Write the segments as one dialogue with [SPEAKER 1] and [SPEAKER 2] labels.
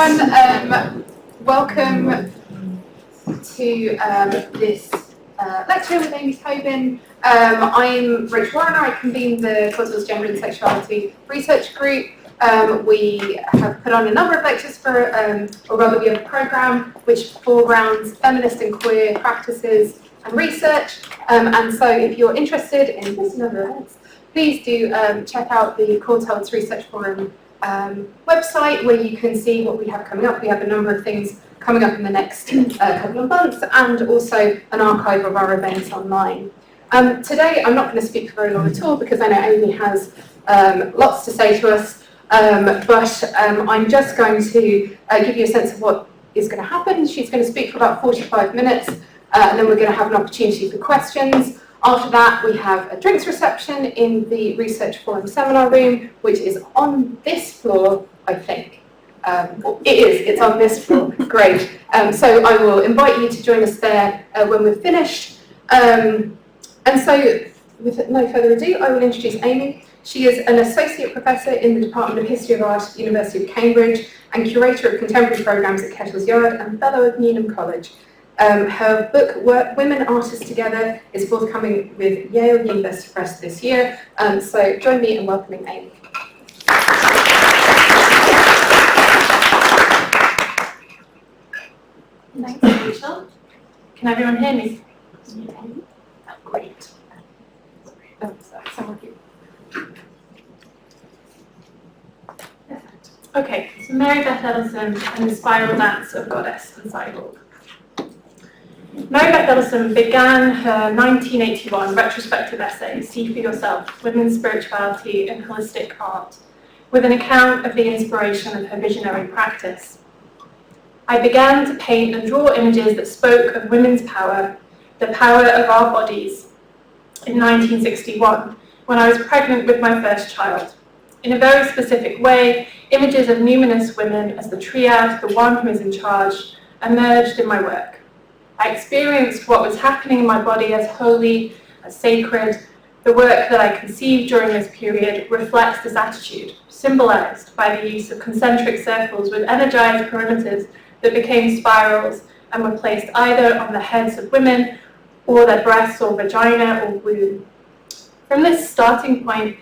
[SPEAKER 1] everyone. Welcome to this lecture with Amy Tobin. I'm Rachel Warner. I convene the Cosmos Gender and Sexuality Research Group. We have put on a number of lectures for, or rather we have a programme which foregrounds feminist and queer practices and research. And so if you're interested in this and other events, please do check out the Courtaulds Research Forum website, where you can see what we have coming up. We have a number of things coming up in the next couple of months, and also an archive of our events online. Today, I'm not going to speak for very long at all, because I know Amy has lots to say to us, but I'm just going to give you a sense of what is going to happen. She's going to speak for about 45 minutes, and then we're going to have an opportunity for questions. After that, we have a drinks reception in the Research Forum seminar room, which is on this floor, I think. It's on this floor. Great. So I will invite you to join us there when we're finished. And so, with no further ado, I will introduce Amy. She is an associate professor in the Department of History of Art at the University of Cambridge and curator of contemporary programmes at Kettle's Yard and fellow of Newnham College. Her book, Women Artists Together, is forthcoming with Yale University Press this year. So join me in welcoming Amy.
[SPEAKER 2] Thanks, Rachel. Can everyone hear me? Oh, great. Oh, sorry. Perfect. Okay, so Mary Beth Edelson and the Spiral Dance of Goddess and Cyborg. Mary Beth Edelson began her 1981 retrospective essay, See for Yourself, Women's Spirituality and Holistic Art, with an account of the inspiration of her visionary practice. I began to paint and draw images that spoke of women's power, the power of our bodies, in 1961, when I was pregnant with my first child. In a very specific way, images of numinous women as the triad, the one who is in charge, emerged in my work. I experienced what was happening in my body as holy, as sacred. The work that I conceived during this period reflects this attitude, symbolized by the use of concentric circles with energized perimeters that became spirals and were placed either on the heads of women or their breasts or vagina or womb. From this starting point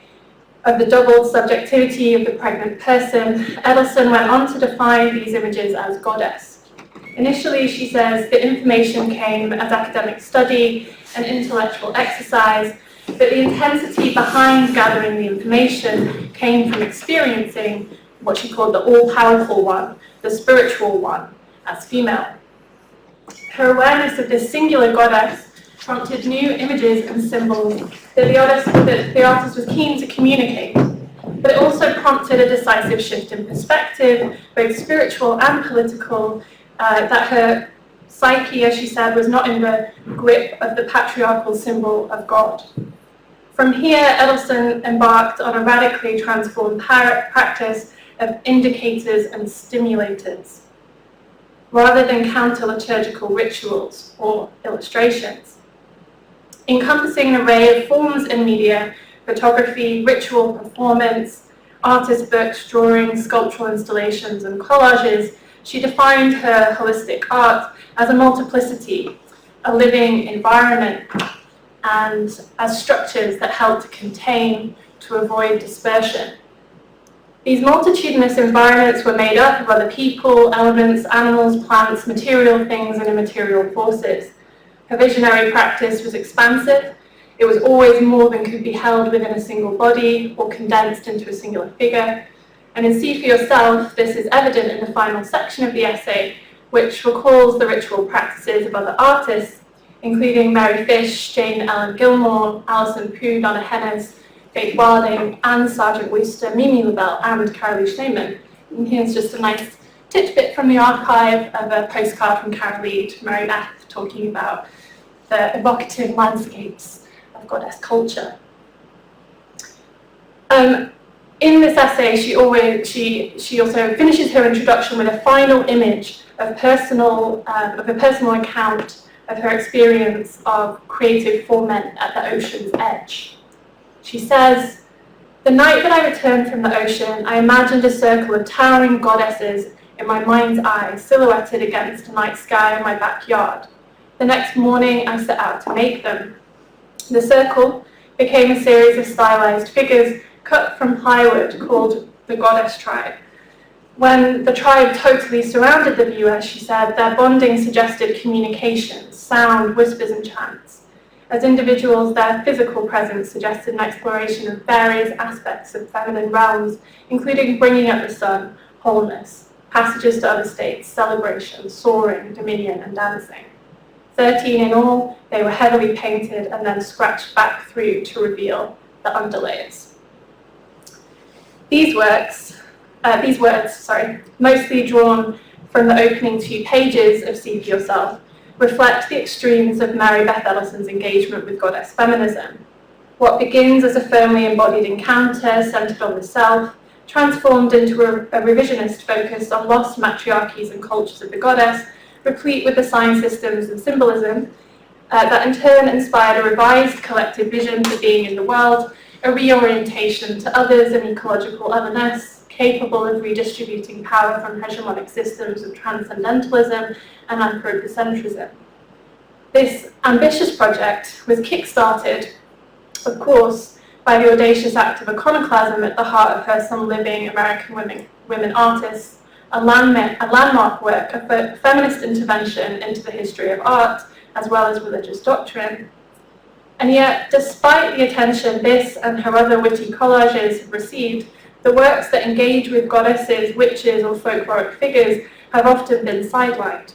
[SPEAKER 2] of the double subjectivity of the pregnant person, Edelson went on to define these images as goddess. Initially, she says, the information came as academic study and intellectual exercise, but the intensity behind gathering the information came from experiencing what she called the all-powerful one, the spiritual one, as female. Her awareness of this singular goddess prompted new images and symbols that the artist was keen to communicate, but it also prompted a decisive shift in perspective, both spiritual and political, that her psyche, as she said, was not in the grip of the patriarchal symbol of God. From here, Edelson embarked on a radically transformed practice of indicators and stimulators, rather than counter-liturgical rituals or illustrations. Encompassing an array of forms and media, photography, ritual performance, artist books, drawings, sculptural installations, and collages, she defined her holistic art as a multiplicity, a living environment, and as structures that help to contain, to avoid dispersion. These multitudinous environments were made up of other people, elements, animals, plants, material things, and immaterial forces. Her visionary practice was expansive. It was always more than could be held within a single body or condensed into a singular figure. And in See for Yourself, this is evident in the final section of the essay, which recalls the ritual practices of other artists, including Mary Fish, Jane Ellen Gilmore, Alison Pugh, Donna Hennes, Faith Wilding, Anne Sargent Wooster, Mimi LaBelle, and Carolee Schneemann. And here's just a nice tidbit from the archive of a postcard from Carolee to Mary Beth talking about the evocative landscapes of goddess culture. In this essay, she also finishes her introduction with a final image of a personal account of her experience of creative ferment at the ocean's edge. She says, "The night that I returned from the ocean, I imagined a circle of towering goddesses in my mind's eye, silhouetted against a night sky in my backyard. The next morning, I set out to make them. The circle became a series of stylized figures cut from plywood called the goddess tribe. When the tribe totally surrounded the viewer, she said, their bonding suggested communication, sound, whispers, and chants. As individuals, their physical presence suggested an exploration of various aspects of feminine realms, including bringing up the sun, wholeness, passages to other states, celebration, soaring, dominion, and dancing. 13 in all, they were heavily painted and then scratched back through to reveal the underlays. These words, mostly drawn from the opening 2 pages of See for Yourself, reflect the extremes of Mary Beth Edelson's engagement with goddess feminism. What begins as a firmly embodied encounter centered on the self, transformed into a revisionist focus on lost matriarchies and cultures of the goddess, replete with the sign systems and symbolism, that in turn inspired a revised collective vision for being in the world, a reorientation to others and ecological otherness, capable of redistributing power from hegemonic systems of transcendentalism and anthropocentrism. This ambitious project was kick-started, of course, by the audacious act of iconoclasm at the heart of her Some Living American Women Artists, a landmark work of feminist intervention into the history of art, as well as religious doctrine. And yet, despite the attention this and her other witty collages have received, the works that engage with goddesses, witches, or folkloric figures have often been sidelined,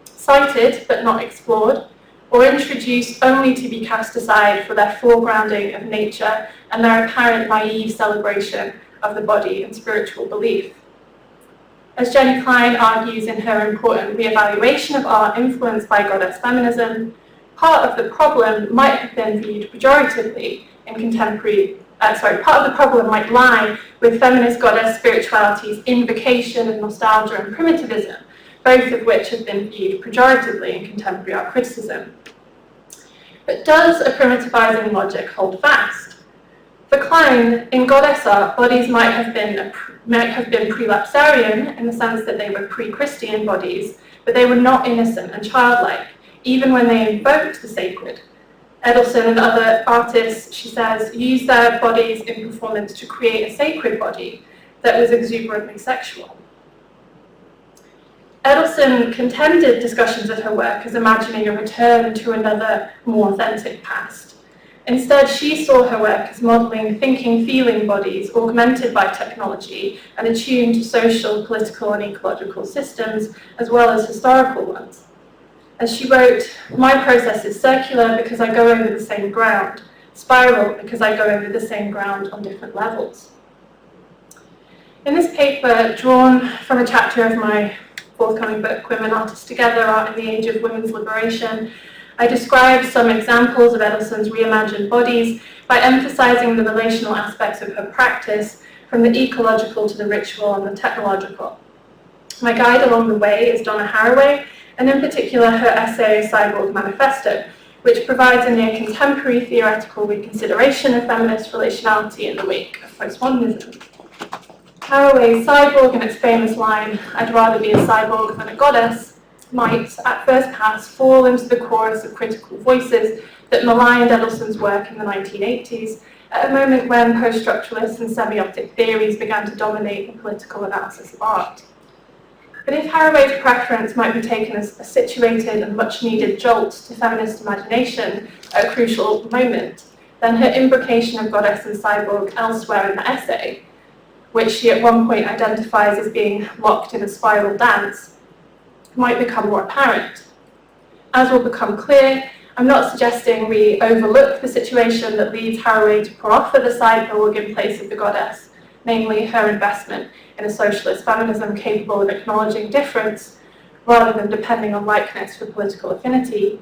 [SPEAKER 2] cited but not explored, or introduced only to be cast aside for their foregrounding of nature and their apparent naive celebration of the body and spiritual belief. As Jenny Klein argues in her important reevaluation of art influenced by goddess feminism, part of the problem might have been viewed pejoratively in part of the problem might lie with feminist goddess spirituality's invocation of nostalgia and primitivism, both of which have been viewed pejoratively in contemporary art criticism. But does a primitivizing logic hold fast? For Klein, in goddess art, bodies might have been prelapsarian in the sense that they were pre-Christian bodies, but they were not innocent and childlike, even when they invoked the sacred. Edelson and other artists, she says, used their bodies in performance to create a sacred body that was exuberantly sexual. Edelson contended discussions of her work as imagining a return to another, more authentic past. Instead, she saw her work as modelling thinking, feeling bodies augmented by technology and attuned to social, political, and ecological systems, as well as historical ones. As she wrote, my process is circular because I go over the same ground, spiral because I go over the same ground on different levels. In this paper, drawn from a chapter of my forthcoming book, Women Artists Together, Art in the Age of Women's Liberation, I describe some examples of Edelson's reimagined bodies by emphasizing the relational aspects of her practice, from the ecological to the ritual and the technological. My guide along the way is Donna Haraway, and in particular her essay, A Cyborg Manifesto, which provides a near contemporary theoretical reconsideration of feminist relationality in the wake of postmodernism. Haraway's cyborg and its famous line, "I'd rather be a cyborg than a goddess," might, at first pass, fall into the chorus of critical voices that maligned Edelson's work in the 1980s, at a moment when post-structuralist and semiotic theories began to dominate the political analysis of art. But if Haraway's preference might be taken as a situated and much-needed jolt to feminist imagination at a crucial moment, then her imbrication of goddess and cyborg elsewhere in the essay, which she at one point identifies as being locked in a spiral dance, might become more apparent. As will become clear, I'm not suggesting we overlook the situation that leads Haraway to proffer the cyborg in place of the goddess, namely her investment in a socialist feminism capable of acknowledging difference rather than depending on likeness for political affinity.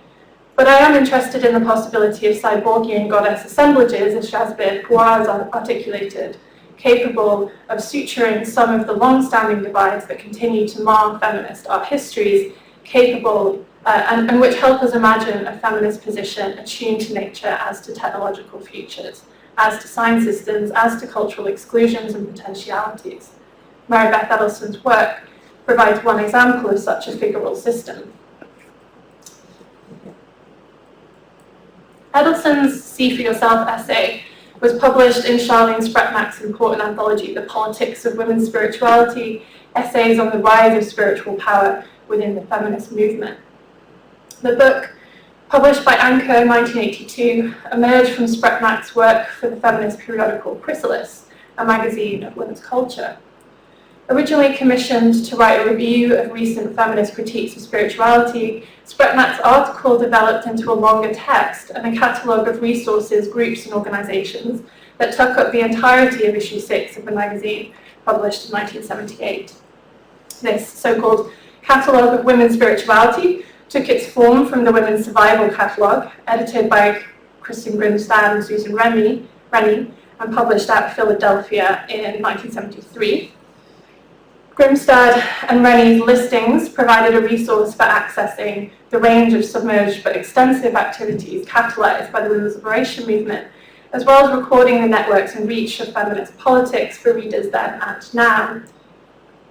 [SPEAKER 2] But I am interested in the possibility of cyborgian goddess assemblages, as Shazbir Pouaz articulated, capable of suturing some of the long-standing divides that continue to mar feminist art histories, and which help us imagine a feminist position attuned to nature as to technological futures, as to sign systems, as to cultural exclusions and potentialities. Mary Beth Edelson's work provides one example of such a figural system. Edelson's See for Yourself essay was published in Charlene Spretmak's important anthology, The Politics of Women's Spirituality, Essays on the Rise of Spiritual Power Within the Feminist Movement. The book, published by Anchor in 1982, emerged from Spretmak's work for the feminist periodical Chrysalis, a magazine of women's culture. Originally commissioned to write a review of recent feminist critiques of spirituality, Spretmak's article developed into a longer text and a catalogue of resources, groups and organisations that took up the entirety of issue 6 of the magazine, published in 1978. This so-called Catalogue of Women's Spirituality took its form from the Women's Survival Catalogue, edited by Kristen Grimstad and Susan Rennie, and published at Philadelphia in 1973. Grimstad and Rennie's listings provided a resource for accessing the range of submerged but extensive activities catalysed by the women's liberation movement, as well as recording the networks and reach of feminist politics for readers then and now.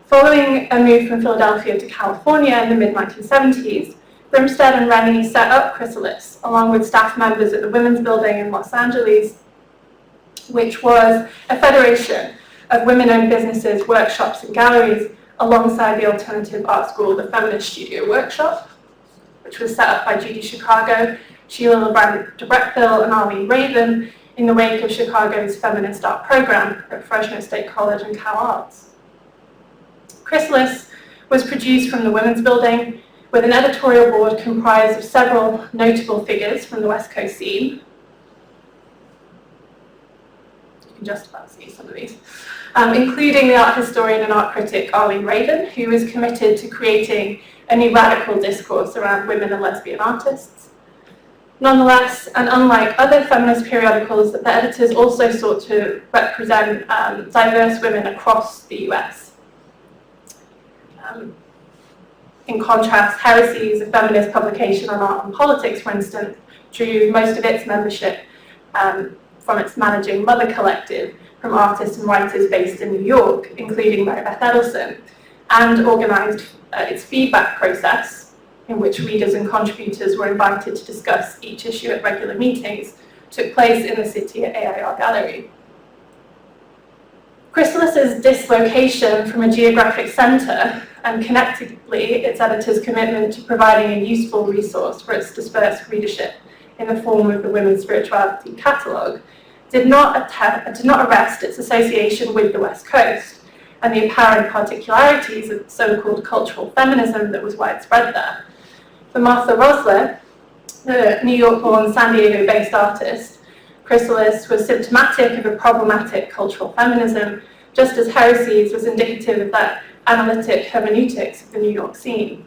[SPEAKER 2] Following a move from Philadelphia to California in the mid-1970s, Grimstad and Rennie set up Chrysalis, along with staff members at the Women's Building in Los Angeles, which was a federation of women-owned businesses, workshops and galleries, alongside the alternative art school, the Feminist Studio Workshop, which was set up by Judy Chicago, Sheila LeBrand de Breckville and Arlene Raven in the wake of Chicago's feminist art program at Fresno State College and Cal Arts. Chrysalis was produced from the Women's Building with an editorial board comprised of several notable figures from the West Coast scene. You can just about see some of these. Including the art historian and art critic Arlene Raven, who was committed to creating a new radical discourse around women and lesbian artists. Nonetheless, and unlike other feminist periodicals, the editors also sought to represent diverse women across the US. In contrast, Heresies, a feminist publication on art and politics, for instance, drew most of its membership from its managing mother collective, from artists and writers based in New York, including Mary Beth Edelson, and organised its feedback process, in which readers and contributors were invited to discuss each issue at regular meetings, took place in the city at AIR Gallery. Chrysalis's dislocation from a geographic centre, and connectedly its editor's commitment to providing a useful resource for its dispersed readership in the form of the Women's Spirituality Catalogue, did not arrest its association with the West Coast and the apparent particularities of so-called cultural feminism that was widespread there. For Martha Rosler, the New York-born San Diego-based artist, Chrysalis was symptomatic of a problematic cultural feminism, just as Heresies was indicative of that analytic hermeneutics of the New York scene.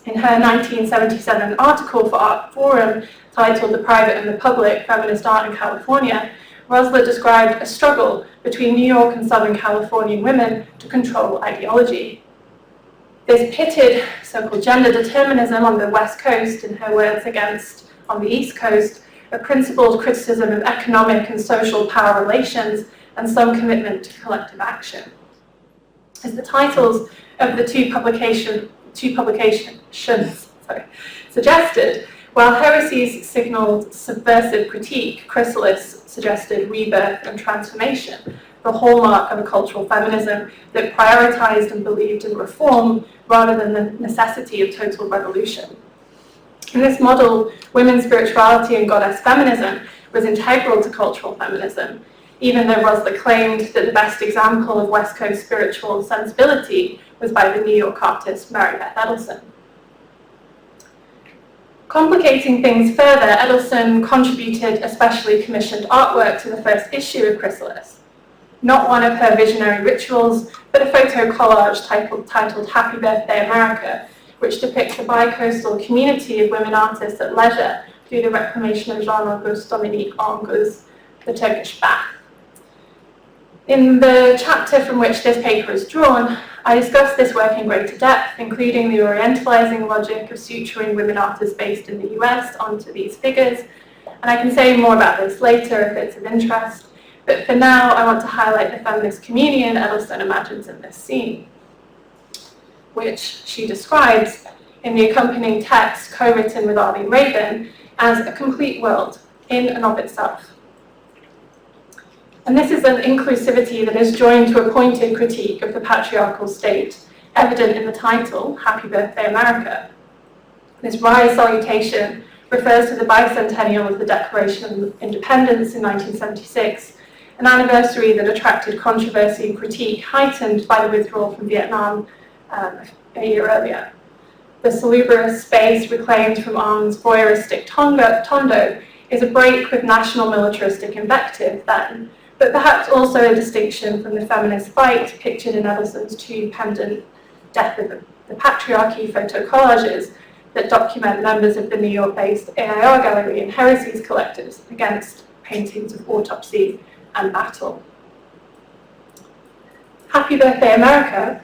[SPEAKER 2] In her 1977 article for Art Forum, titled The Private and the Public, Feminist Art in California, Rosler described a struggle between New York and Southern Californian women to control ideology. This pitted so-called gender determinism on the West Coast, in her words, against, on the East Coast, a principled criticism of economic and social power relations and some commitment to collective action. As the titles of the two publications suggested, while Heresies signalled subversive critique, Chrysalis suggested rebirth and transformation, the hallmark of a cultural feminism that prioritised and believed in reform rather than the necessity of total revolution. In this model, women's spirituality and goddess feminism was integral to cultural feminism, even though Rosler claimed that the best example of West Coast spiritual sensibility was by the New York artist Mary Beth Edelson. Complicating things further, Edelson contributed a specially commissioned artwork to the first issue of Chrysalis. Not one of her visionary rituals, but a photo collage titled Happy Birthday America, which depicts a bi-coastal community of women artists at leisure through the reclamation of Jean-Auguste Dominique Anger's The Turkish Bath. In the chapter from which this paper is drawn, I discuss this work in greater depth, including the orientalizing logic of suturing women artists based in the US onto these figures, and I can say more about this later if it's of interest, but for now I want to highlight the feminist communion Edelson imagines in this scene. which she describes in the accompanying text co-written with Arlene Raven as a complete world in and of itself. And this is an inclusivity that is joined to a pointed critique of the patriarchal state, evident in the title, Happy Birthday America. This rise salutation refers to the bicentennial of the Declaration of Independence in 1976, an anniversary that attracted controversy and critique heightened by the withdrawal from Vietnam a year earlier. The salubrious space reclaimed from arms voyeuristic tondo is a break with national militaristic invective then, but perhaps also a distinction from the feminist fight pictured in Edelson's two pendant Death of the Patriarchy photocollages that document members of the New York-based AIR Gallery and Heresies collectives against paintings of autopsy and battle. Happy Birthday America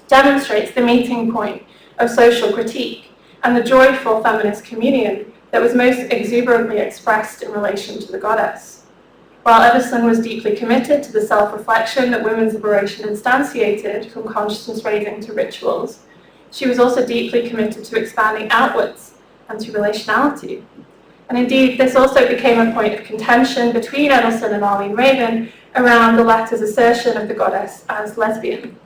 [SPEAKER 2] demonstrates the meeting point of social critique and the joyful feminist communion that was most exuberantly expressed in relation to the goddess. While Edelson was deeply committed to the self-reflection that women's liberation instantiated from consciousness raising to rituals, she was also deeply committed to expanding outwards and to relationality. And indeed, this also became a point of contention between Edelson and Arlene Raven around the latter's assertion of the goddess as lesbian.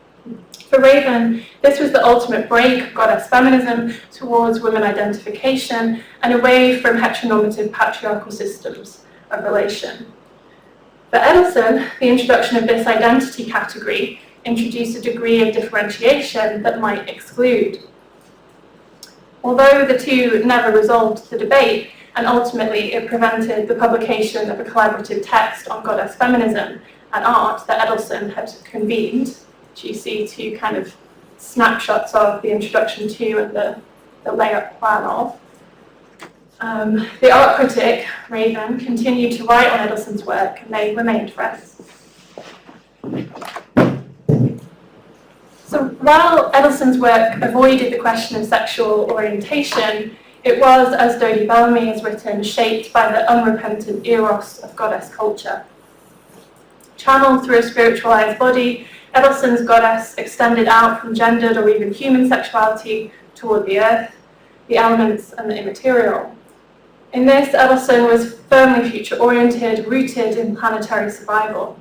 [SPEAKER 2] For Raven, this was the ultimate break of goddess feminism towards women identification and away from heteronormative patriarchal systems of relation. For Edelson, the introduction of this identity category introduced a degree of differentiation that might exclude. Although the two never resolved the debate, and ultimately it prevented the publication of a collaborative text on goddess feminism and art that Edelson had convened, which you see two kind of snapshots of the introduction to and the layup plan of. The art critic, Raven, continued to write on Edelson's work, and they remained friends. So while Edelson's work avoided the question of sexual orientation, it was, as Dodie Bellamy has written, shaped by the unrepentant eros of goddess culture. Channeled through a spiritualized body, Edelson's goddess extended out from gendered or even human sexuality toward the earth, the elements, and the immaterial. In this, Edelson was firmly future-oriented, rooted in planetary survival.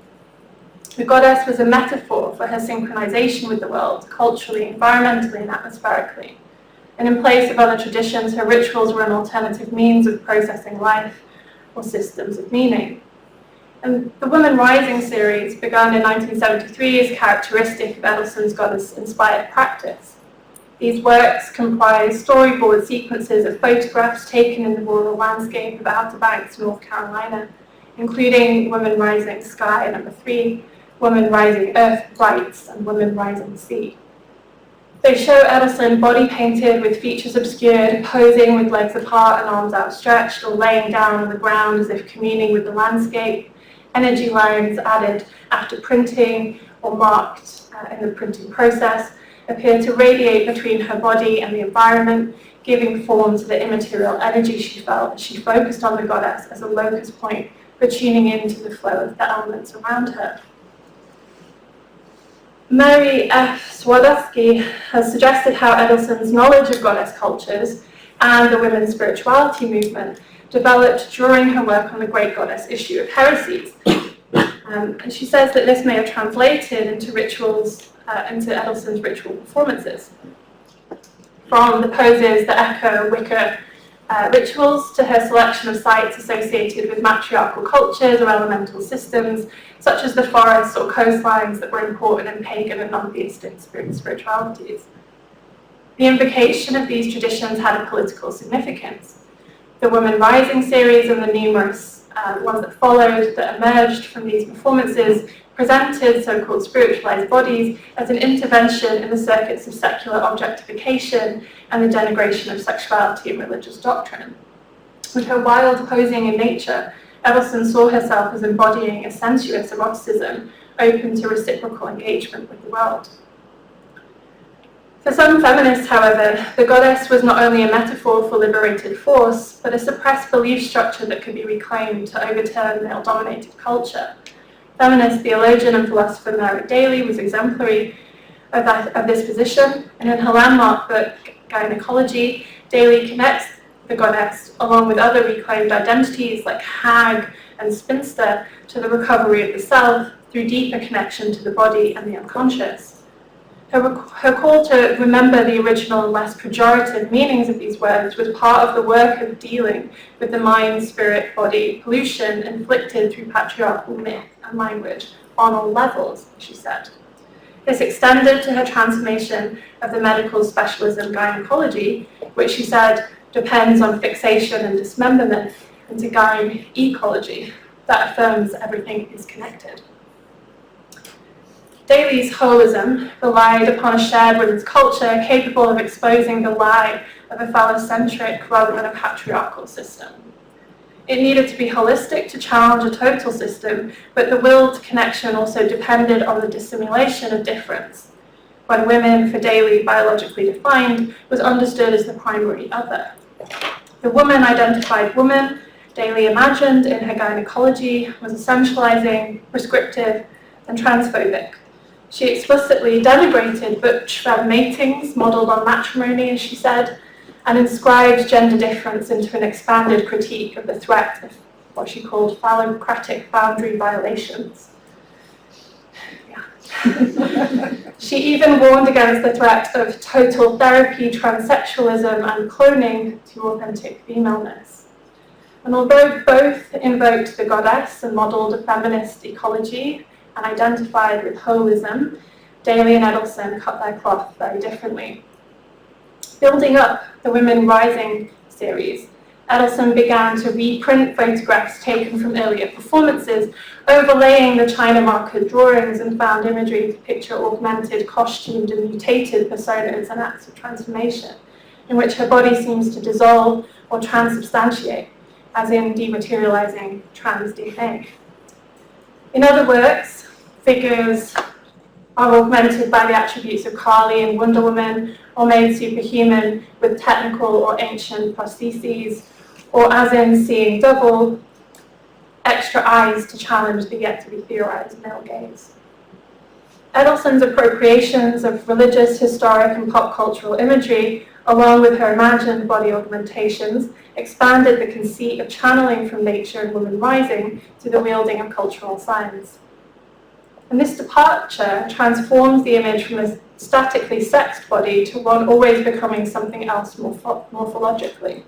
[SPEAKER 2] The goddess was a metaphor for her synchronization with the world, culturally, environmentally, and atmospherically. And in place of other traditions, her rituals were an alternative means of processing life or systems of meaning. And the Woman Rising series, begun in 1973, is characteristic of Edelson's goddess-inspired practice. These works comprise storyboard sequences of photographs taken in the rural landscape of Outer Banks, North Carolina, including Woman Rising Sky No. 3, Woman Rising Earth Lights, and Woman Rising Sea. They show Edelson body painted with features obscured, posing with legs apart and arms outstretched, or laying down on the ground as if communing with the landscape. Energy lines added after printing or marked in the printing process appear to radiate between her body and the environment, giving form to the immaterial energy she felt as she focused on the goddess as a locus point for tuning into the flow of the elements around her. Mary F. Swarovski has suggested how Edelson's knowledge of goddess cultures and the women's spirituality movement developed during her work on the Great Goddess issue of Heresies. And she says that this may have translated into rituals, into Edelson's ritual performances. From the poses that echo Wicca rituals to her selection of sites associated with matriarchal cultures or elemental systems, such as the forests or coastlines that were important in pagan and non-theistic spiritualities. The invocation of these traditions had a political significance. The Woman Rising series and the numerous ones that followed that emerged from these performances presented so-called spiritualized bodies as an intervention in the circuits of secular objectification and the denigration of sexuality and religious doctrine. With her wild posing in nature, Edelson saw herself as embodying a sensuous eroticism open to reciprocal engagement with the world. For some feminists, however, the goddess was not only a metaphor for liberated force, but a suppressed belief structure that could be reclaimed to overturn male-dominated culture. Feminist theologian and philosopher Mary Daly was exemplary, of this position, and in her landmark book, Gynecology, Daly connects the goddess, along with other reclaimed identities like hag and spinster, to the recovery of the self through deeper connection to the body and the unconscious. Her call to remember the original and less pejorative meanings of these words was part of the work of dealing with the mind, spirit, body pollution inflicted through patriarchal myth and language on all levels, she said. This extended to her transformation of the medical specialism gynecology, which she said depends on fixation and dismemberment, into gyne-ecology that affirms everything is connected. Daly's holism relied upon a shared women's culture capable of exposing the lie of a phallocentric rather than a patriarchal system. It needed to be holistic to challenge a total system, but the will to connection also depended on the dissimulation of difference, when women, for Daly biologically defined, was understood as the primary other. The woman-identified woman Daly imagined in her gynecology was essentializing, prescriptive, and transphobic. She explicitly denigrated butch-fed matings modelled on matrimony, as she said, and inscribed gender difference into an expanded critique of the threat of what she called phallocratic boundary violations. Yeah. She even warned against the threat of total therapy, transsexualism, and cloning to authentic femaleness. And although both invoked the goddess and modelled a feminist ecology and identified with holism, Daly and Edelson cut their cloth very differently. Building up the Women Rising series, Edelson began to reprint photographs taken from earlier performances, overlaying the China marker drawings and found imagery to picture augmented, costumed, and mutated personas and acts of transformation, in which her body seems to dissolve or transubstantiate, as in dematerializing trans DNA. In other works, figures are augmented by the attributes of Kali and Wonder Woman, or made superhuman with technical or ancient prostheses, or as in Seeing Double, extra eyes to challenge the yet-to-be-theorized male gaze. Edelson's appropriations of religious, historic, and pop cultural imagery, along with her imagined body augmentations, expanded the conceit of channeling from nature and woman rising to the wielding of cultural science. And this departure transforms the image from a statically sexed body to one always becoming something else morphologically.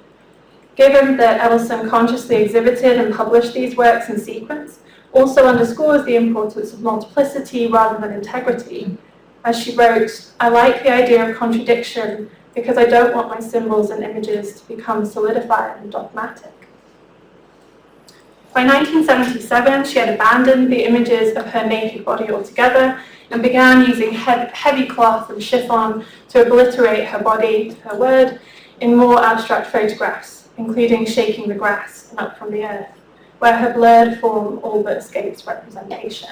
[SPEAKER 2] Given that Edelson consciously exhibited and published these works in sequence, also underscores the importance of multiplicity rather than integrity. As she wrote, "I like the idea of contradiction because I don't want my symbols and images to become solidified and dogmatic." By 1977, she had abandoned the images of her naked body altogether and began using heavy cloth and chiffon to obliterate her body, her word, in more abstract photographs, including Shaking the Grass and Up from the Earth, where her blurred form all but escapes representation.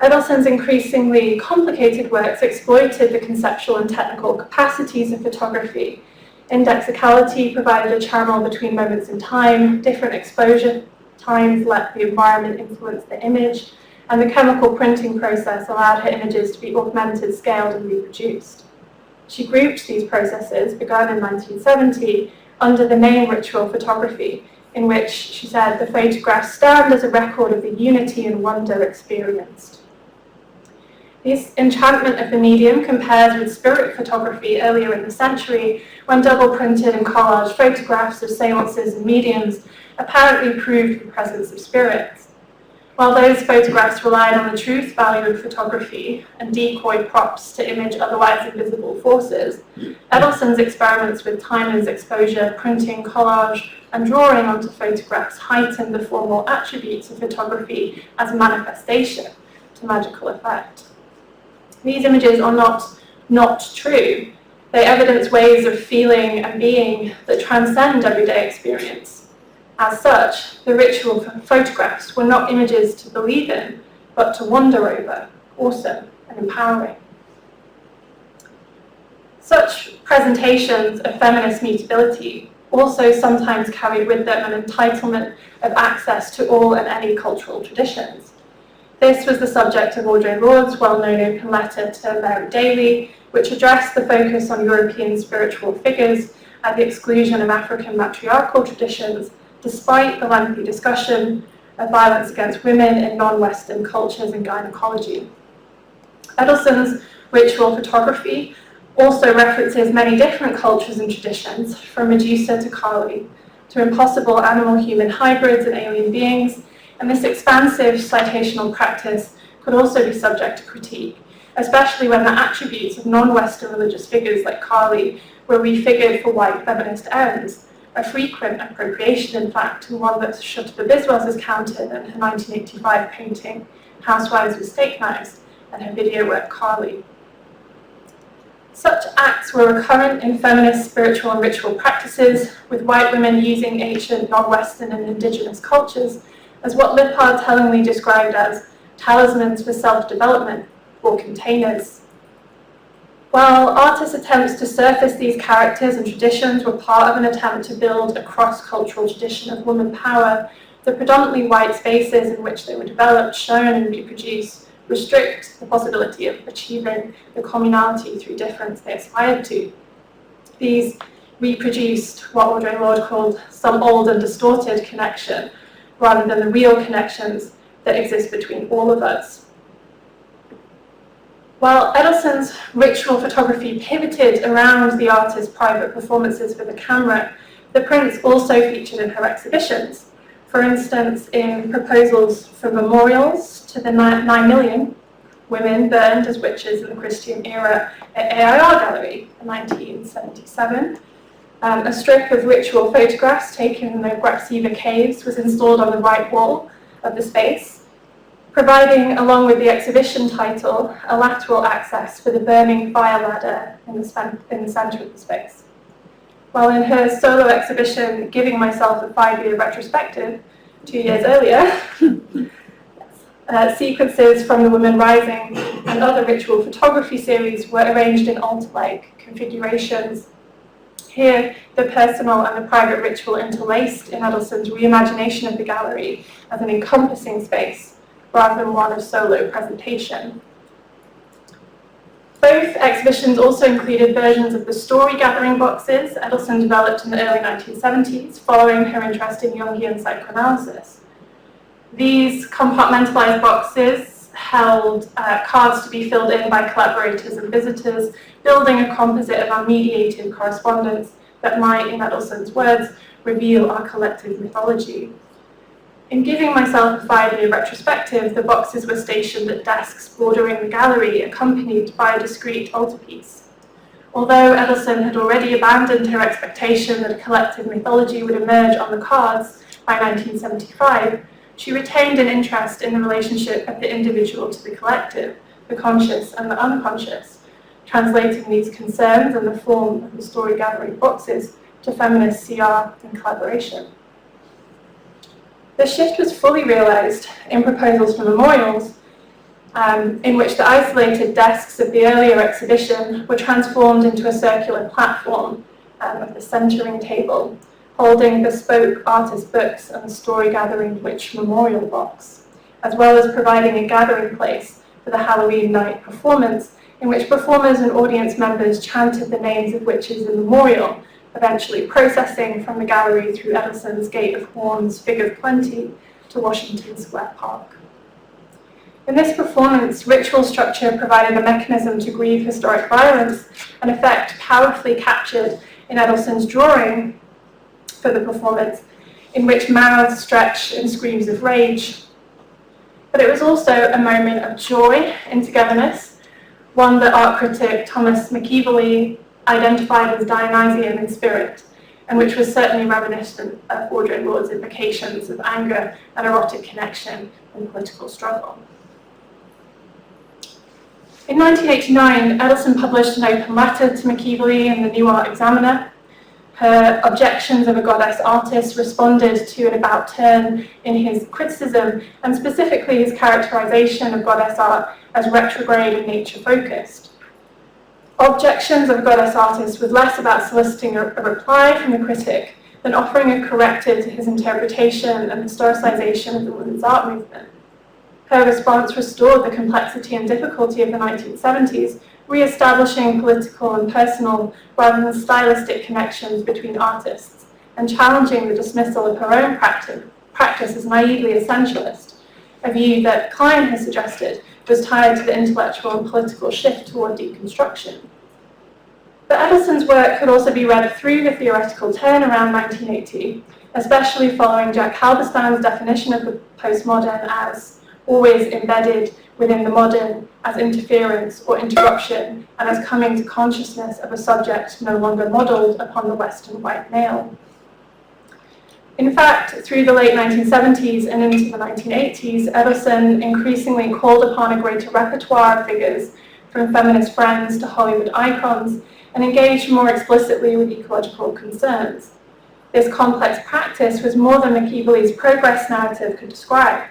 [SPEAKER 2] Edelson's increasingly complicated works exploited the conceptual and technical capacities of photography. Indexicality provided a channel between moments in time, different exposure times let the environment influence the image, and the chemical printing process allowed her images to be augmented, scaled, and reproduced. She grouped these processes, begun in 1970, under the name ritual photography, in which, she said, the photographs stand as a record of the unity and wonder experienced. This enchantment of the medium compares with spirit photography earlier in the century, when double-printed and collaged photographs of seances and mediums apparently proved the presence of spirits. While those photographs relied on the truth value of photography and decoy props to image otherwise invisible forces, Edelson's experiments with timeless exposure, printing, collage, and drawing onto photographs heightened the formal attributes of photography as a manifestation to magical effect. These images are not true. They evidence ways of feeling and being that transcend everyday experience. As such, the ritual photographs were not images to believe in, but to wonder over, awesome and empowering. Such presentations of feminist mutability also sometimes carried with them an entitlement of access to all and any cultural traditions. This was the subject of Audre Lorde's well-known open letter to Mary Daly, which addressed the focus on European spiritual figures at the exclusion of African matriarchal traditions, despite the lengthy discussion of violence against women in non-Western cultures and gynecology. Edelson's ritual photography also references many different cultures and traditions, from Medusa to Kali, to impossible animal-human hybrids and alien beings, and this expansive citational practice could also be subject to critique, especially when the attributes of non-Western religious figures like Kali were refigured for white feminist ends, a frequent appropriation, in fact, and one that Shutba Biswas has countered in her 1985 painting, Housewives with Steak Knives, and her video work, Kali. Such acts were recurrent in feminist spiritual and ritual practices, with white women using ancient non-Western and indigenous cultures as what Lippard tellingly described as talismans for self-development, or containers. While artists' attempts to surface these characters and traditions were part of an attempt to build a cross-cultural tradition of woman power, the predominantly white spaces in which they were developed, shown, and reproduced restrict the possibility of achieving the communality through difference they aspired to. These reproduced what Audre Lorde called some old and distorted connection, rather than the real connections that exist between all of us. While Edelson's ritual photography pivoted around the artist's private performances for the camera, the prints also featured in her exhibitions. For instance, in proposals for memorials to the 9 million women burned as witches in the Christian era at AIR Gallery in 1977, a strip of ritual photographs taken in the Guapsiva caves was installed on the right wall of the space, providing, along with the exhibition title, a lateral access for the burning fire ladder in the centre of the space. While in her solo exhibition, Giving Myself a 5-Year Retrospective, 2 years earlier, sequences from the Women Rising and other ritual photography series were arranged in altar-like configurations. Here, the personal and the private ritual interlaced in Edelson's reimagination of the gallery as an encompassing space, rather than one of solo presentation. Both exhibitions also included versions of the story gathering boxes Edelson developed in the early 1970s, following her interest in Jungian psychoanalysis. These compartmentalized boxes held cards to be filled in by collaborators and visitors, building a composite of unmediated correspondence that might, in Edelson's words, reveal our collective mythology. In Giving Myself a 5-Year Retrospective, the boxes were stationed at desks bordering the gallery, accompanied by a discrete altarpiece. Although Edelson had already abandoned her expectation that a collective mythology would emerge on the cards by 1975, she retained an interest in the relationship of the individual to the collective, the conscious and the unconscious, translating these concerns in the form of the story gathering boxes to feminist CR and collaboration. The shift was fully realised in proposals for memorials, in which the isolated desks of the earlier exhibition were transformed into a circular platform of the centering table, holding bespoke artist books and the story gathering witch memorial box, as well as providing a gathering place for the Halloween night performance, in which performers and audience members chanted the names of witches in memorial, eventually processing from the gallery through Edelson's Gate of Horns Fig of Plenty to Washington Square Park. In this performance, ritual structure provided a mechanism to grieve historic violence, an effect powerfully captured in Edelson's drawing for the performance, in which mouths stretch in screams of rage. But it was also a moment of joy in togetherness, one that art critic Thomas McEvilley identified as Dionysian in spirit, and which was certainly reminiscent of Audre Lorde's implications of anger and erotic connection and political struggle. In 1989, Edelson published an open letter to McEvilley in the New Art Examiner. Her objections of a goddess artist responded to an about-turn in his criticism, and specifically his characterization of goddess art as retrograde and nature-focused. Objections of a goddess artist was less about soliciting a reply from the critic than offering a corrective to his interpretation and historicization of the women's art movement. Her response restored the complexity and difficulty of the 1970s, re-establishing political and personal rather than stylistic connections between artists, and challenging the dismissal of her own practice as naively essentialist, a view that Klein has suggested was tied to the intellectual and political shift toward deconstruction. But Edelson's work could also be read through the theoretical turn around 1980, especially following Jack Halberstam's definition of the postmodern as always embedded within the modern, as interference or interruption, and as coming to consciousness of a subject no longer modelled upon the Western white male. In fact, through the late 1970s and into the 1980s, Edelson increasingly called upon a greater repertoire of figures, from feminist friends to Hollywood icons, and engaged more explicitly with ecological concerns. This complex practice was more than Machiavelli's progress narrative could describe.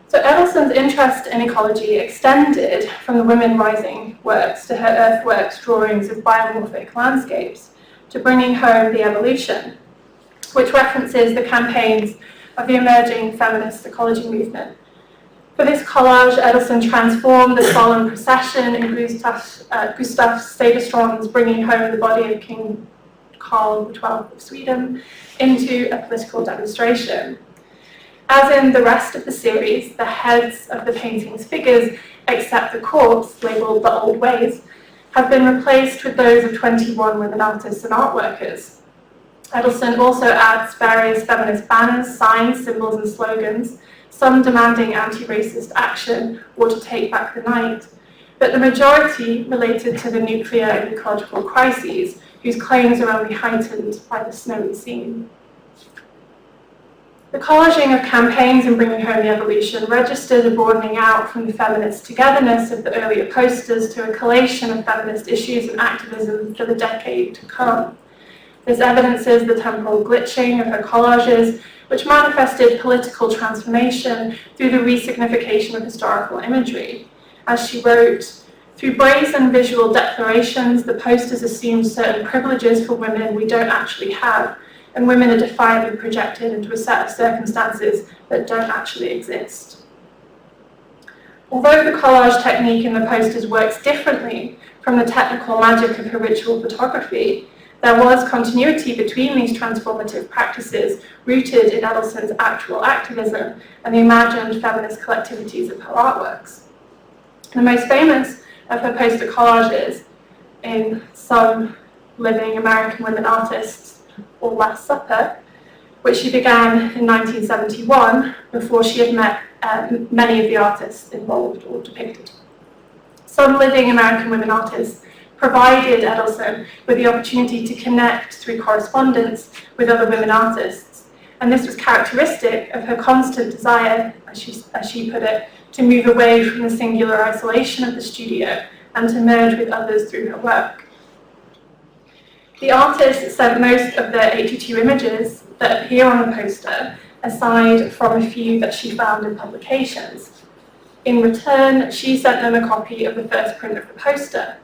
[SPEAKER 2] So Edelson's interest in ecology extended from the women rising works to her earthworks drawings of biomorphic landscapes, to bringing home the evolution, which references the campaigns of the emerging feminist ecology movement. For this collage, Edelson transformed the solemn procession in Gustav Cederström's Bringing Home the Body of King Carl XII of Sweden into a political demonstration. As in the rest of the series, the heads of the painting's figures, except the corpse, labelled the Old Ways, have been replaced with those of 21 women artists and art workers. Edelson also adds various feminist banners, signs, symbols, and slogans, some demanding anti-racist action or to take back the night, but the majority related to the nuclear and ecological crises, whose claims are only heightened by the snowy scene. The collaging of campaigns in Bringing Home the Evolution registered a broadening out from the feminist togetherness of the earlier posters to a collation of feminist issues and activism for the decade to come. This evidences the temporal glitching of her collages, which manifested political transformation through the resignification of historical imagery. As she wrote, "Through brazen visual declarations, the posters assume certain privileges for women we don't actually have, and women are defiantly projected into a set of circumstances that don't actually exist." Although the collage technique in the posters works differently from the technical magic of habitual photography, there was continuity between these transformative practices rooted in Edelson's actual activism and the imagined feminist collectivities of her artworks. The most famous of her poster collages, in Some Living American Women Artists, or Last Supper, which she began in 1971 before she had met many of the artists involved or depicted. Some living American women artists provided Edelson with the opportunity to connect through correspondence with other women artists, and this was characteristic of her constant desire, as she put it, to move away from the singular isolation of the studio and to merge with others through her work. The artist sent most of the 82 images that appear on the poster, aside from a few that she found in publications. In return, she sent them a copy of the first print of the poster.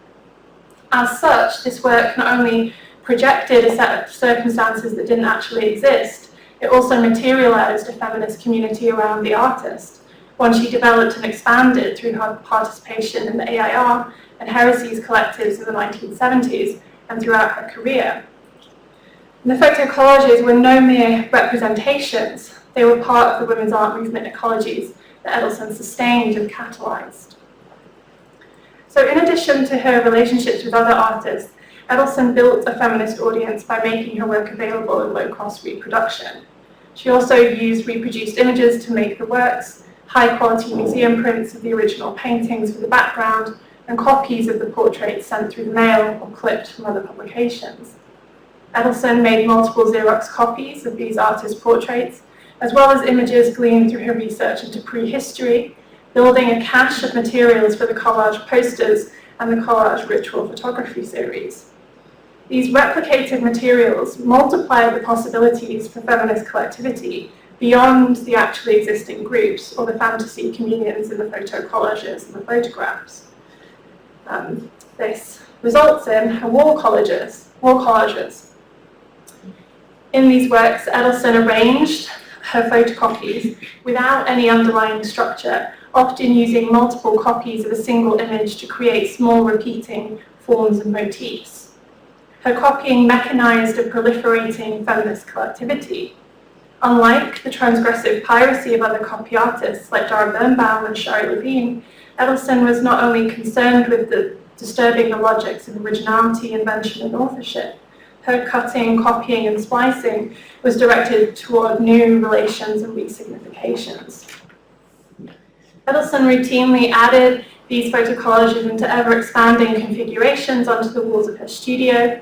[SPEAKER 2] As such, this work not only projected a set of circumstances that didn't actually exist, it also materialized a feminist community around the artist, one she developed and expanded through her participation in the AIR and Heresies collectives in the 1970s and throughout her career. And the photo collages were no mere representations, they were part of the women's art movement ecologies that Edelson sustained and catalyzed. So in addition to her relationships with other artists, Edelson built a feminist audience by making her work available in low-cost reproduction. She also used reproduced images to make the works, high-quality museum prints of the original paintings for the background, and copies of the portraits sent through the mail or clipped from other publications. Edelson made multiple Xerox copies of these artists' portraits, as well as images gleaned through her research into prehistory, building a cache of materials for the collage posters and the collage ritual photography series. These replicated materials multiplied the possibilities for feminist collectivity beyond the actually existing groups or the fantasy communions in the photo collages and the photographs. This results in her wall collages. In these works, Edelson arranged her photocopies without any underlying structure, often using multiple copies of a single image to create small repeating forms and motifs. Her copying mechanized a proliferating feminist collectivity. Unlike the transgressive piracy of other copy artists like Dara Birnbaum and Shari Levine, Edelson was not only concerned with disturbing the logics of originality, invention, and authorship. Her cutting, copying, and splicing was directed toward new relations and resignifications. Edelson routinely added these photocollages into ever-expanding configurations onto the walls of her studio.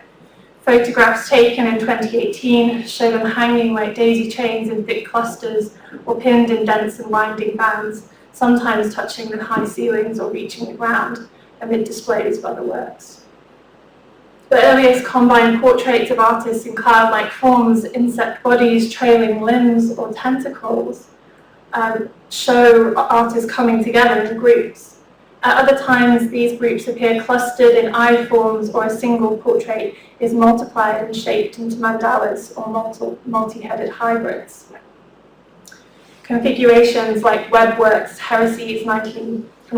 [SPEAKER 2] Photographs taken in 2018 show them hanging like daisy chains in thick clusters or pinned in dense and winding bands, sometimes touching the high ceilings or reaching the ground, amid displays of other works. The earliest combined portraits of artists in cloud-like forms, insect bodies, trailing limbs, or tentacles show artists coming together in groups. At other times, these groups appear clustered in eye forms, or a single portrait is multiplied and shaped into mandalas or multi-headed hybrids. Configurations like Webworks' Heresies from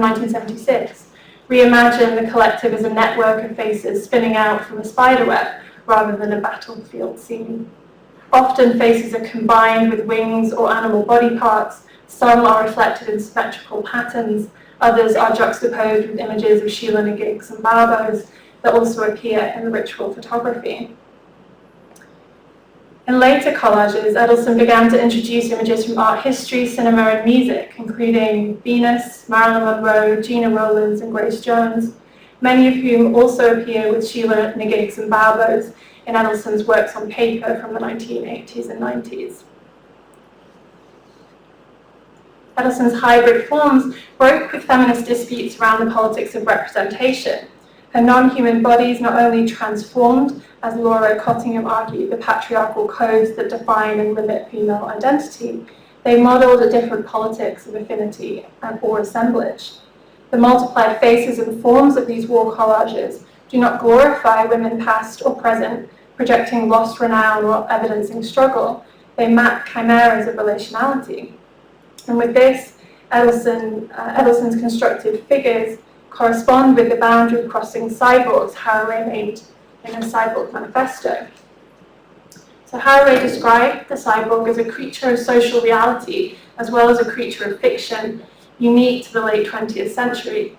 [SPEAKER 2] 1976 reimagine the collective as a network of faces spinning out from a spiderweb rather than a battlefield scene. Often faces are combined with wings or animal body parts, some are reflected in symmetrical patterns, others are juxtaposed with images of Sheila Nagigs and Barbos that also appear in the ritual photography. In later collages, Edelson began to introduce images from art history, cinema, and music, including Venus, Marilyn Monroe, Gina Rowlands, and Grace Jones, many of whom also appear with Sheila Nagigs and Barbos in Edelson's works on paper from the 1980s and 90s. Edelson's hybrid forms broke with feminist disputes around the politics of representation. Her non-human bodies not only transformed, as Laura Cottingham argued, the patriarchal codes that define and limit female identity, they modeled a different politics of affinity or assemblage. The multiplied faces and forms of these wall collages do not glorify women past or present, projecting lost renown or evidencing struggle. They map chimeras of relationality. And with this, Edelson's constructed figures correspond with the boundary-crossing cyborgs Haraway named in A Cyborg Manifesto. So Haraway described the cyborg as a creature of social reality, as well as a creature of fiction, unique to the late 20th century.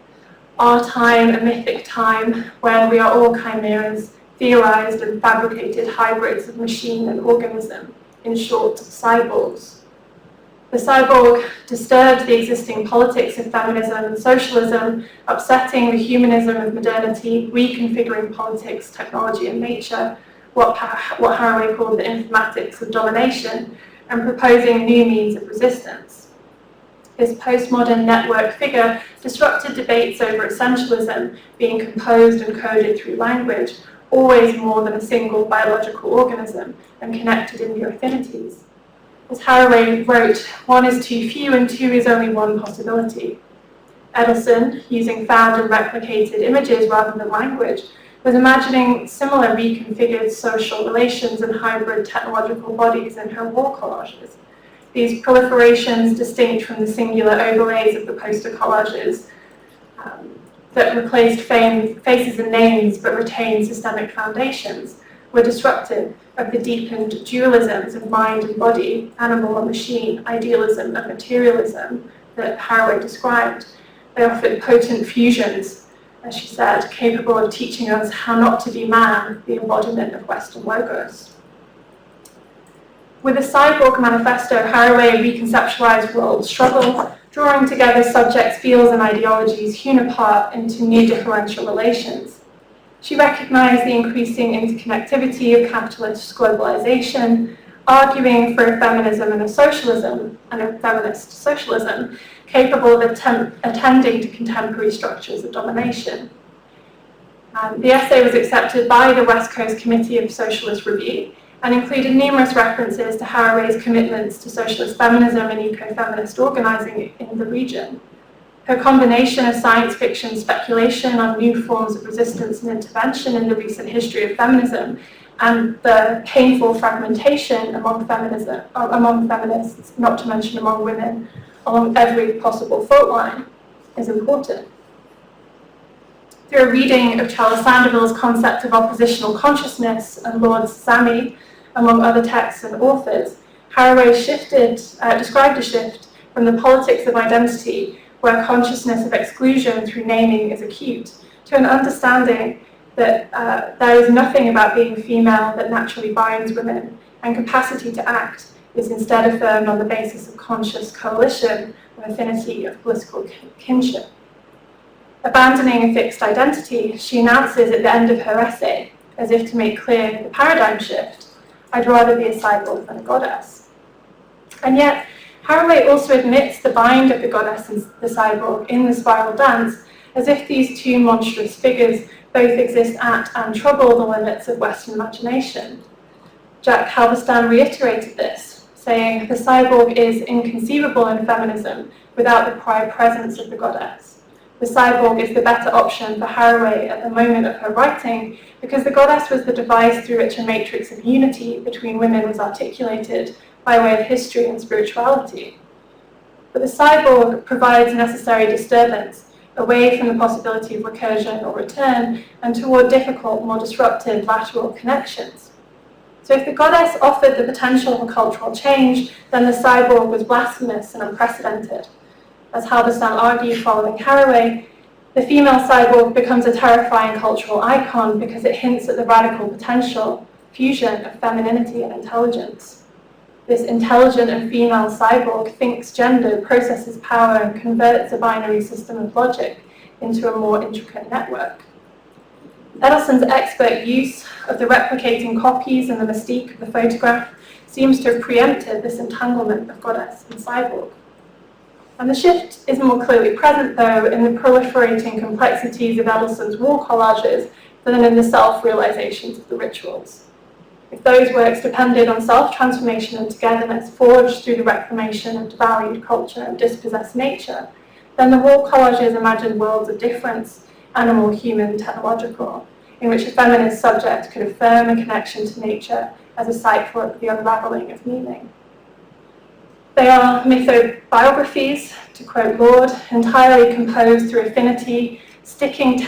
[SPEAKER 2] Our time, a mythic time, when we are all chimeras, theorized and fabricated hybrids of machine and organism, in short, cyborgs. The cyborg disturbed the existing politics of feminism and socialism, upsetting the humanism of modernity, reconfiguring politics, technology, and nature, what Haraway called the informatics of domination, and proposing new means of resistance. This postmodern network figure disrupted debates over essentialism being composed and coded through language, always more than a single biological organism, and connected in new affinities. As Haraway wrote, one is too few and two is only one possibility. Edelson, using found and replicated images rather than language, was imagining similar reconfigured social relations and hybrid technological bodies in her wall collages. These proliferations, distinct from the singular overlays of the poster collages that replaced faces and names but retained systemic foundations, were disruptive of the deepened dualisms of mind and body, animal and machine, idealism and materialism that Haraway described. They offered potent fusions, as she said, capable of teaching us how not to be man, the embodiment of Western logos. With A Cyborg Manifesto, Haraway reconceptualized world struggle, drawing together subjects, fields, and ideologies hewn apart into new differential relations. She recognized the increasing interconnectivity of capitalist globalization, arguing for a feminism and a socialism, and a feminist socialism, capable of attending to contemporary structures of domination. The essay was accepted by the West Coast Committee of Socialist Review and included numerous references to Haraway's commitments to socialist feminism and eco-feminist organizing in the region. Her combination of science fiction speculation on new forms of resistance and intervention in the recent history of feminism and the painful fragmentation among feminists, not to mention among women, along every possible fault line, is important. Through a reading of Charles Sanderville's concept of oppositional consciousness and Lord Sami, among other texts and authors, Haraway described a shift from the politics of identity, where consciousness of exclusion through naming is acute, to an understanding that there is nothing about being female that naturally binds women, and capacity to act is instead affirmed on the basis of conscious coalition or affinity of political kinship. Abandoning a fixed identity, she announces at the end of her essay, as if to make clear the paradigm shift, "I'd rather be a cyborg than a goddess." And yet, Haraway also admits the bind of the goddess and the cyborg in the spiral dance, as if these two monstrous figures both exist at and trouble the limits of Western imagination. Jack Halberstam reiterated this, saying, "The cyborg is inconceivable in feminism without the prior presence of the goddess. The cyborg is the better option for Haraway at the moment of her writing, because the goddess was the device through which a matrix of unity between women was articulated by way of history and spirituality. But the cyborg provides necessary disturbance, away from the possibility of recursion or return, and toward difficult, more disruptive lateral connections. So if the goddess offered the potential for cultural change, then the cyborg was blasphemous and unprecedented. As Halberstam argued following Haraway, the female cyborg becomes a terrifying cultural icon because it hints at the radical potential fusion of femininity and intelligence. This intelligent and female cyborg thinks gender, processes power, and converts a binary system of logic into a more intricate network." Edelson's expert use of the replicating copies and the mystique of the photograph seems to have preempted this entanglement of goddess and cyborg. And the shift is more clearly present, though, in the proliferating complexities of Edelson's wall collages than in the self-realizations of the rituals. If those works depended on self-transformation and togetherness forged through the reclamation of devalued culture and dispossessed nature, then the wall collages imagined worlds of difference, animal, human, technological, in which a feminist subject could affirm a connection to nature as a site for the unraveling of meaning. They are mythobiographies, to quote Lord, entirely composed through affinity, sticking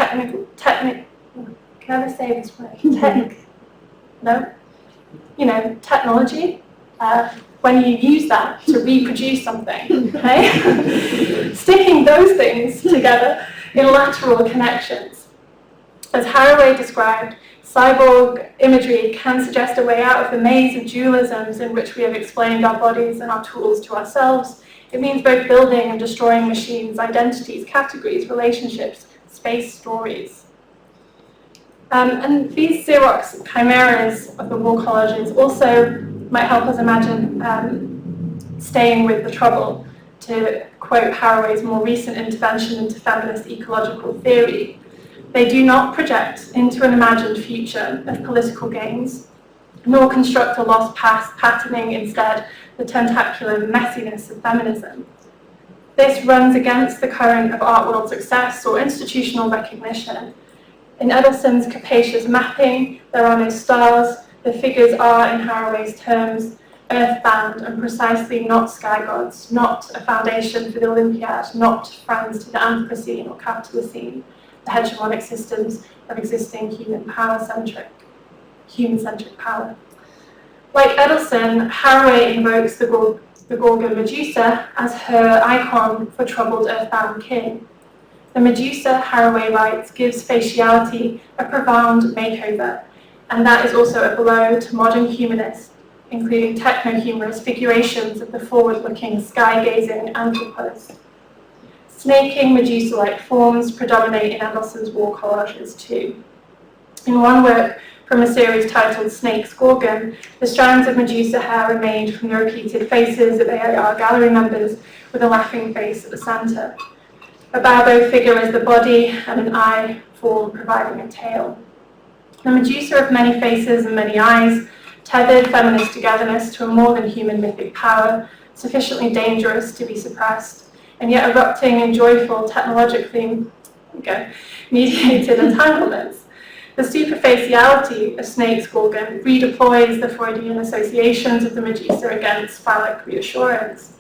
[SPEAKER 2] technology, when you use that to reproduce something, okay? Sticking those things together in lateral connections. As Haraway described, cyborg imagery can suggest a way out of the maze of dualisms in which we have explained our bodies and our tools to ourselves. It means both building and destroying machines, identities, categories, relationships, space, stories. And these Xerox chimeras of the wall collages also might help us imagine staying with the trouble, to quote Haraway's more recent intervention into feminist ecological theory. They do not project into an imagined future of political gains, nor construct a lost past, patterning instead the tentacular messiness of feminism. This runs against the current of art world success or institutional recognition. In Edelson's capacious mapping, there are no stars. The figures are, in Haraway's terms, earthbound and precisely not sky gods, not a foundation for the Olympiad, not friends to the Anthropocene or Capitalocene, the hegemonic systems of existing human-centric power. Like Edelson, Haraway invokes the Gorgon Medusa as her icon for troubled earthbound kin. The Medusa, Haraway writes, gives faciality a profound makeover, and that is also a blow to modern humanists, including techno-humorous figurations of the forward-looking, sky-gazing anthropos. Snaking Medusa-like forms predominate in Edelson's wall collages too. In one work from a series titled Snake's Gorgon, the strands of Medusa hair are made from the repeated faces of AIR gallery members with a laughing face at the centre. A babbo figure is the body, and an eye form providing a tail. The Medusa of many faces and many eyes, tethered feminist togetherness to a more than human mythic power, sufficiently dangerous to be suppressed, and yet erupting in joyful, technologically mediated entanglements. The superficiality of Snake's Gorgon redeploys the Freudian associations of the Medusa against phallic reassurance.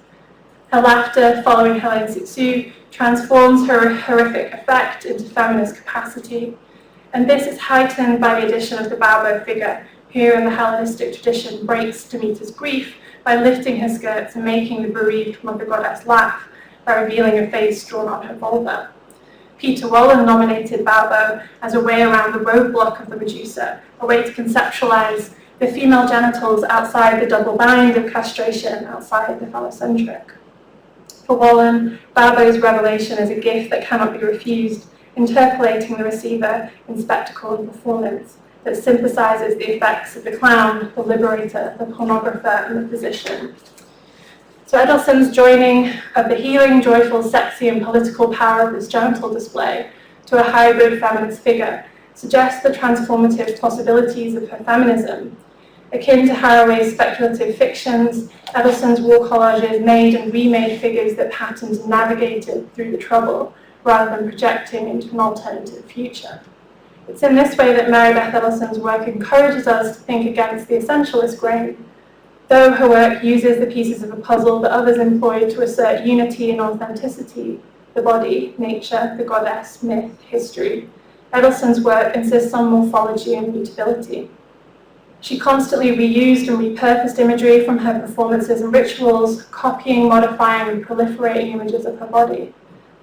[SPEAKER 2] Her laughter, following Hélène Cixous, transforms her horrific effect into feminist capacity, and this is heightened by the addition of the Baubo figure, who in the Hellenistic tradition breaks Demeter's grief by lifting her skirts and making the bereaved mother goddess laugh by revealing a face drawn on her vulva. Peter Wollen nominated Baubo as a way around the roadblock of the Medusa, a way to conceptualize the female genitals outside the double bind of castration, outside the phallocentric. For Wollen, Baubo's revelation is a gift that cannot be refused, interpolating the receiver in spectacle and performance that synthesizes the effects of the clown, the liberator, the pornographer, and the physician. So Edelson's joining of the healing, joyful, sexy, and political power of this genital display to a hybrid feminist figure suggests the transformative possibilities of her feminism. Akin to Haraway's speculative fictions, Edelson's wall collages made and remade figures that patterned and navigated through the trouble, rather than projecting into an alternative future. It's in this way that Mary Beth Edelson's work encourages us to think against the essentialist grain. Though her work uses the pieces of a puzzle that others employ to assert unity and authenticity, the body, nature, the goddess, myth, history, Edelson's work insists on morphology and mutability. She constantly reused and repurposed imagery from her performances and rituals, copying, modifying, and proliferating images of her body.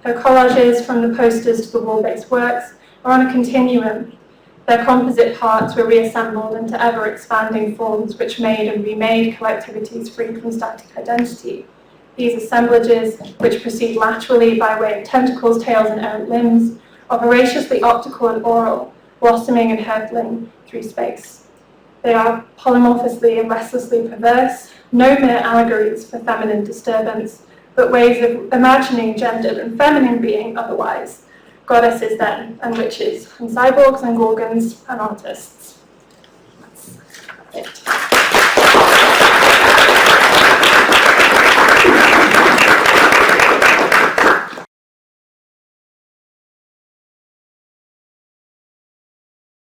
[SPEAKER 2] Her collages, from the posters to the wall-based works, are on a continuum. Their composite parts were reassembled into ever-expanding forms which made and remade collectivities free from static identity. These assemblages, which proceed laterally by way of tentacles, tails, and errant limbs, are voraciously optical and oral, blossoming and hurtling through space. They are polymorphously and restlessly perverse, no mere allegories for feminine disturbance, but ways of imagining gendered and feminine being otherwise, goddesses then, and witches, and cyborgs and gorgons and artists. That's it.